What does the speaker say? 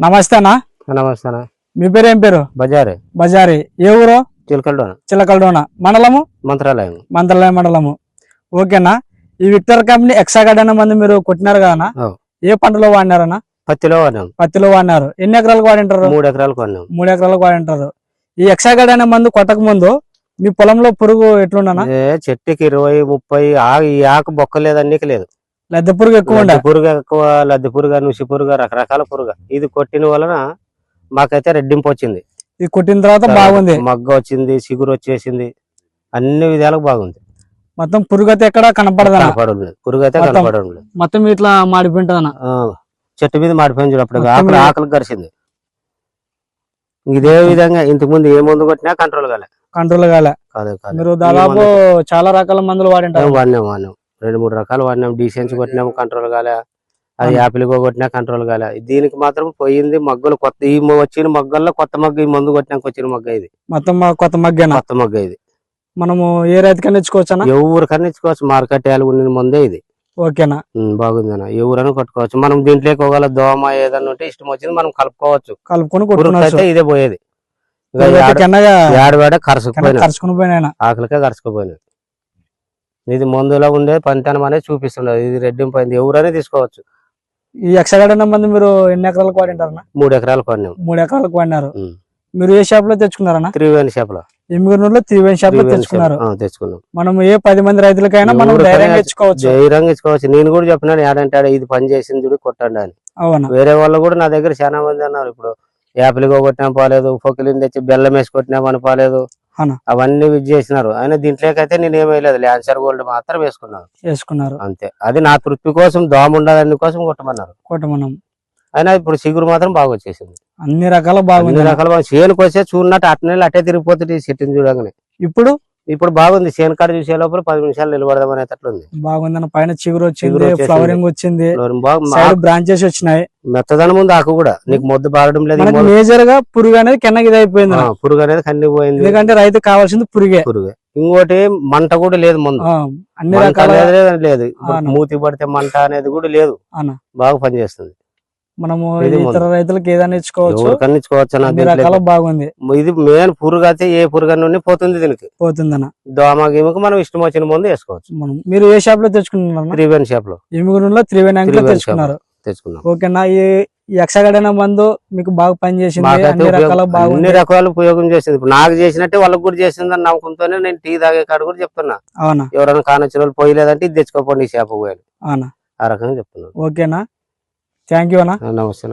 నమస్తే అన్న. నమస్తే అన్న. మీ పేరు ఏం పేరు? బజారే. బజారి. ఏ ఊరు? చిలకల్డోన. చిలకల్డోన మండలము? మంత్రాలయం. మంత్రాలయం మండలము. ఓకేనా. ఈ విక్టర్ కంపెనీ ఎక్సాగార్డ్ అనే మందు మీరు కొట్టినారు కదా, ఏ పంటలో వాడినారన్నా? పత్తిలో వాడినాం. పత్తిలో వాడినారు. ఎన్ని ఎకరాలకు వాడింటారు? 3 ఎకరాలకు వాడినాం. 3 ఎకరాలకు వాడింటారు. ఈ ఎక్సాగార్డ్ అనే మందు కొట్టక ముందు మీ పొలంలో పురుగు ఎట్లుండనా? చెట్టుకి 20-30 ఈ ఆకు బొక్కలేదన్నీకి లేదు. లద్దె పురుగు ఎక్కువ ఉండే. పురుగు ఎక్కువ, లద్దె పురుగు, నుసి పురుగు, రకరకాల పురుగు. ఇది కొట్టిన వలన మాకైతే రెడ్డింపు వచ్చింది. ఇది కొట్టిన తర్వాత బాగుంది, మగ్గ వచ్చింది, చిగురు వచ్చేసింది, అన్ని విధాలకు బాగుంది. మొత్తం పురుగు అయితే ఎక్కడ కనపడదు. పురుగు అయితే కనపడదు. మొత్తం ఇట్లా మాడిపోయింటదన్న. చెట్టు మీద మాడిపోయింది చూడు. అప్పుడు ఆకలి గరిచింది. ఇదే విధంగా ఇంతకు ముందు ఏ మందు కొట్టినా కంట్రోల్ కాలే. మీరు దాదాపు చాలా రకాల మందులు వాడింటారు. వాడినాం 2-3 రకాలు వాడినాం. డీసెన్స్ కొట్టినాము, కంట్రోల్ కాలే. అది యాపిల్గో కొట్టినా కంట్రోల్ కాలే. దీనికి మాత్రం పోయింది. మగ్గలు కొత్త ఈ వచ్చిన మగ్గల్లో కొత్త మగ్గ, ఈ మందు కొట్టినాక వచ్చిన మగ్గ ఇది. మొత్తం కొత్త మగ్గ ఇది. మనము ఏ రైతుకన్నా ఇచ్చుకోవచ్చా? ఎవరికన్నా ఇచ్చుకోవచ్చు. మార్కెట్ ఉన్న మందే ఇది. ఓకేనా, బాగుంది అన్న. ఎవరైనా కొట్టుకోవచ్చు. మనం దీంట్లోకి ఒకవేళ దోమ ఏదన్నా ఉంటే ఇష్టం వచ్చింది మనం కలుపుకోవచ్చు. కలుపుకొని ఇదే పోయేది. కరుచుకుని ఆకలికే కరుచుకుపోయినది. ఇది మందులో ఉండే పనితనం అనేది చూపిస్తుండదు. ఇది రెడ్డింపోయింది. ఎవరైనా తీసుకోవచ్చు. ఈ ఎక్సాగార్డ్ అనే మందు మీరు ఎన్ని ఎకరాలకు వాడింటారన్నా? 3 ఎకరాలకు వాడినాం. 3 ఎకరాలకు వాడినారు. మీరు ఏ షాప్ లో తెచ్చుకున్నారన్నా? త్రివేణి షాప్ లో. ఎమ్మిగనూరులో త్రివేణి షాప్ లో తెచ్చుకున్నారు. తెచ్చుకున్నాం. మనం ఏ 10 మంది రైతులకైనా మనం ధైర్యంగా ఇచ్చుకోవచ్చు. నేను కూడా చెప్పినాను, ఏడంటే ఇది పని చేసింది చూడు కొట్టండి అని. అవునా. వేరే వాళ్ళు కూడా నా దగ్గర చాలా మంది అన్నారు. ఇప్పుడు యాపిల్గా కొట్టినా పోలేదు, పొకిలిని తెచ్చి బెల్లం వేసి కొట్టినామని పోలేదు, అవన్నీ చేసినారు. అయినా దీంట్లోకైతే నేను ఏమేయలేదు. ల్యాన్సర్ గోల్డ్ మాత్రం వేసుకున్నారు అంతే. అది నా తృప్తి కోసం, దోమ ఉండదని కోసం కొట్టమన్నాం. అయినా ఇప్పుడు చిగురు మాత్రం బాగా వచ్చేసింది. అన్ని రకాల బాగుంది. చేనుకు వచ్చే చూడనట్టు అట్టే తిరిగిపోతుంది చెట్టుని చూడగానే. ఇప్పుడు బాగుంది. చేను కాడ చూసే లోపల 10 నిమిషాలు నిలబడదాం అనేటట్లుంది. బాగుంది. పైన చిగురు వచ్చింది, ఫ్లవరింగ్ వచ్చింది, బ్రాంచెస్ వచ్చినాయి. మెత్తదనం ముందు ఆకు కూడా నీకు మొద్దు బారడం లేదు. మేజర్ గా పురుగు అనేది కిందకి ఇదైపోయింది. పురుగు అనేది కందిపోయింది. ఎందుకంటే రైతు కావాల్సింది పురుగే. ఇంకోటి మంట కూడా లేదు. ముందు అన్ని రకాల లేదు. మూతి పడితే మంట అనేది కూడా లేదు. బాగా పనిచేస్తుంది. మనము ఇతర రైతులకు ఏదైనా ఇచ్చుకోవచ్చు. అన్ని రకాల బాగుంది. ఇది మెయిన్ పురుగు అయితే ఏ పురుగు నుండి పోతుంది. దీనికి పోతుందన్న దోమ గీమకు మనం ఇష్టం వచ్చిన ముందు వేసుకోవచ్చు. మీరు ఏ షాప్ లో తెచ్చుకున్నారు? త్రివేణి షాప్ లో. ఎమ్మిగనూరులో త్రివేణి తెచ్చుకున్నారు. ఓకేనా. ఈ ఎక్సాగార్డ్ అనే మందు మీకు బాగా పనిచేసింది. అన్ని రకాల ఉపయోగం చేసింది. ఇప్పుడు నాకు చేసినట్టే వాళ్ళకి కూడా చేసింది అని నమ్మకంతోనే నేను టీ తాగే కాడ కూడా చెప్తున్నా. అవునా. ఎవరైనా కానొచ్చిన వాళ్ళు పోయలేదంటే ఇది తెచ్చుకోపోండి ఈ షాప్ పోయాలి. అవునా. ఆ రకంగా చెప్తున్నాను. ఓకేనా. థ్యాంక్ యూ అన్న. నమస్తే.